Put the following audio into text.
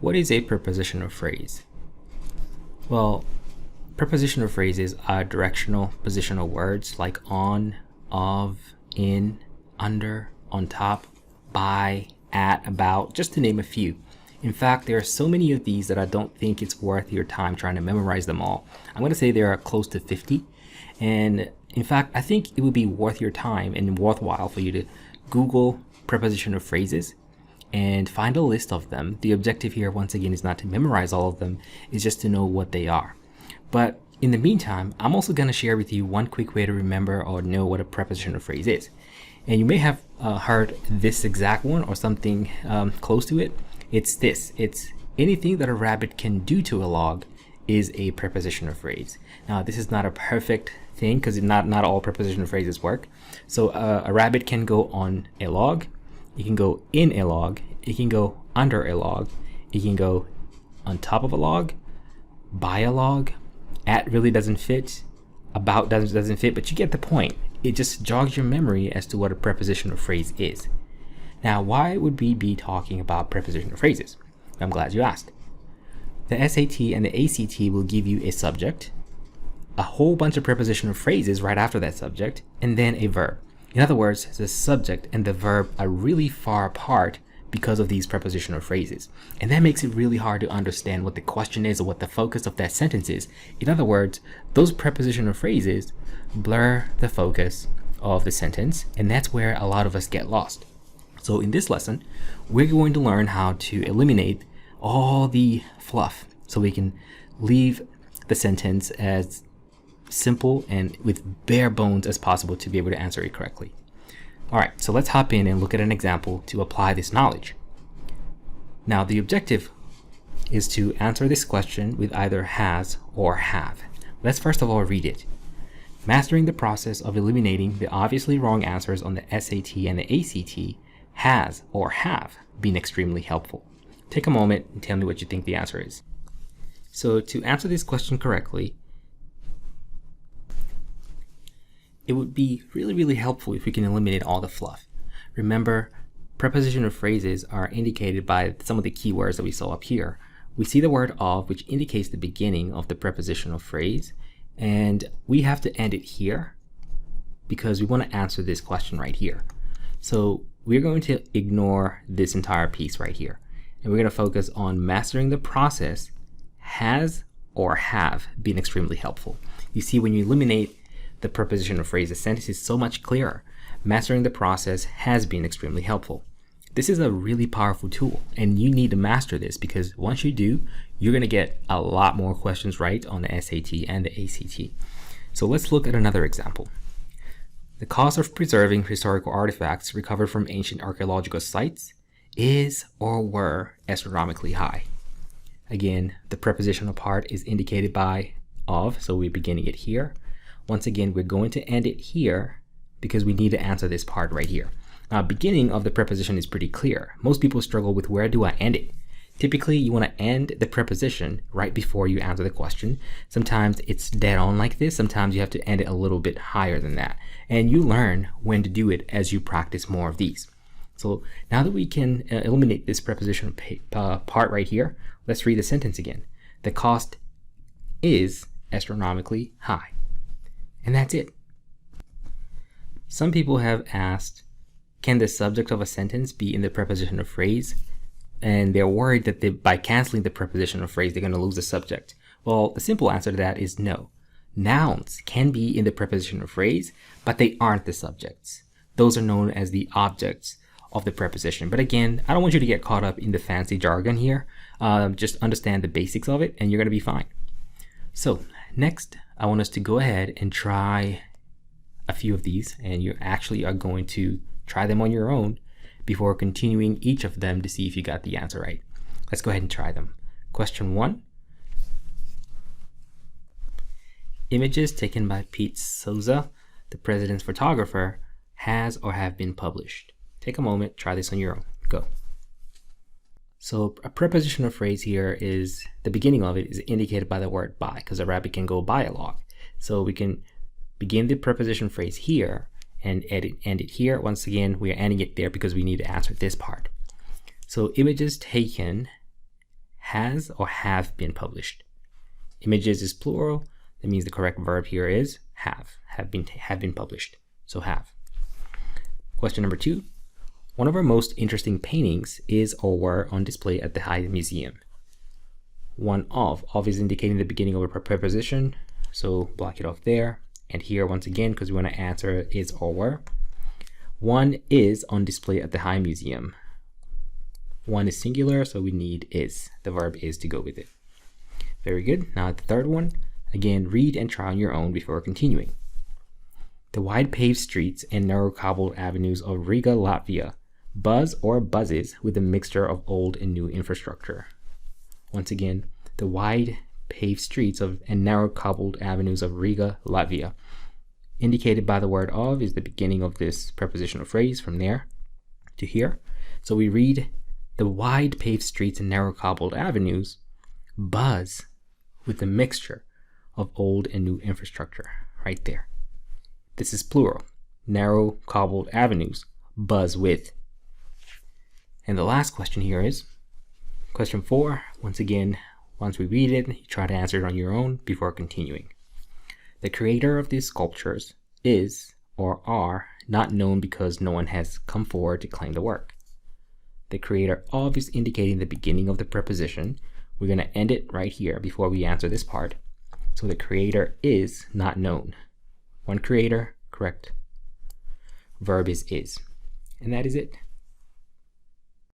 What is a prepositional phrase? Well, prepositional phrases are directional positional words like on, of, in, under, on top, by, at, about, just to name a few. In fact, there are so many of these that I don't think it's worth your time trying to memorize them all. I'm going to say there are close to 50. And in fact, I think it would be worth your time and worthwhile for you to Google prepositional phrases and find a list of them. The objective here, once again, is not to memorize all of them, it's just to know what they are. But in the meantime, I'm also going to share with you one quick way to remember or know what a prepositional phrase is. And you may have heard this exact one or something close to it. It's this. It's anything that a rabbit can do to a log is a prepositional phrase. Now, this is not a perfect thing because not all prepositional phrases work. So a rabbit can go on a log. It can go in a log, it can go under a log, it can go on top of a log, by a log, at really doesn't fit, about doesn't fit, but you get the point. It just jogs your memory as to what a prepositional phrase is. Now, why would we be talking about prepositional phrases? I'm glad you asked. The SAT and the ACT will give you a subject, a whole bunch of prepositional phrases right after that subject, and then a verb. In other words, the subject and the verb are really far apart because of these prepositional phrases. And that makes it really hard to understand what the question is or what the focus of that sentence is. In other words, those prepositional phrases blur the focus of the sentence, and that's where a lot of us get lost. So in this lesson, we're going to learn how to eliminate all the fluff so we can leave the sentence as simple and with bare bones as possible to be able to answer it correctly. All right, so let's hop in and look at an example to apply this knowledge. Now, the objective is to answer this question with either has or have. Let's first of all read it. Mastering the process of eliminating the obviously wrong answers on the SAT and the ACT has or have been extremely helpful. Take a moment and tell me what you think the answer is. So to answer this question correctly, it would be really helpful if we can eliminate all the fluff. Remember, prepositional phrases are indicated by some of the keywords that we saw up here. We see the word of, which indicates the beginning of the prepositional phrase, and we have to end it here because we want to answer this question right here. So we're going to ignore this entire piece right here, and we're going to focus on mastering the process has or have been extremely helpful. You see, when you eliminate the prepositional phrase, the sentence is so much clearer. Mastering the process has been extremely helpful. This is a really powerful tool, and you need to master this because once you do, you're going to get a lot more questions right on the SAT and the ACT. So let's look at another example. The cost of preserving historical artifacts recovered from ancient archaeological sites is or were astronomically high. Again, the prepositional part is indicated by of, so we're beginning it here. Once again, we're going to end it here because we need to answer this part right here. Now, beginning of the preposition is pretty clear. Most people struggle with where do I end it? Typically, you want to end the preposition right before you answer the question. Sometimes it's dead on like this. Sometimes you have to end it a little bit higher than that. And you learn when to do it as you practice more of these. So now that we can eliminate this prepositional part right here, let's read the sentence again. The cost is astronomically high. And that's it. Some people have asked, can the subject of a sentence be in the prepositional phrase? And they're worried that by canceling the prepositional phrase, they're going to lose the subject. Well, the simple answer to that is no. Nouns can be in the prepositional phrase, but they aren't the subjects. Those are known as the objects of the preposition. But again, I don't want you to get caught up in the fancy jargon here. Just understand the basics of it and you're going to be fine. So next, I want us to go ahead and try a few of these, and you actually are going to try them on your own before continuing each of them to see if you got the answer right. Let's go ahead and try them. Question 1. Images taken by Pete Souza, the president's photographer, has or have been published. Take a moment, try this on your own. Go. So a prepositional phrase here is, the beginning of it is indicated by the word by, because a rabbit can go by a log. So we can begin the preposition phrase here and end it here. Once again, we are ending it there because we need to answer this part. So images taken has or have been published. Images is plural. That means the correct verb here is have been published. So have. Question number 2. One of our most interesting paintings is or were on display at the High Museum. One of is indicating the beginning of a preposition, so block it off there. And here, once again, because we want to answer is or were, one is on display at the High Museum. One is singular, so we need is. The verb is to go with it. Very good. Now the third one, again, read and try on your own before continuing. The wide paved streets and narrow cobbled avenues of Riga, Latvia buzz or buzzes with a mixture of old and new infrastructure. Once again, the wide paved streets and narrow cobbled avenues of Riga, Latvia. Indicated by the word of is the beginning of this prepositional phrase from there to here. So we read, the wide paved streets and narrow cobbled avenues buzz with a mixture of old and new infrastructure, right there. This is plural. Narrow cobbled avenues buzz with. And the last question here is question 4. Once again, once we read it, you try to answer it on your own before continuing. The creator of these sculptures is or are not known because no one has come forward to claim the work. The creator of is indicating the beginning of the preposition. We're going to end it right here before we answer this part. So the creator is not known. One creator, correct. Verb is. And that is it.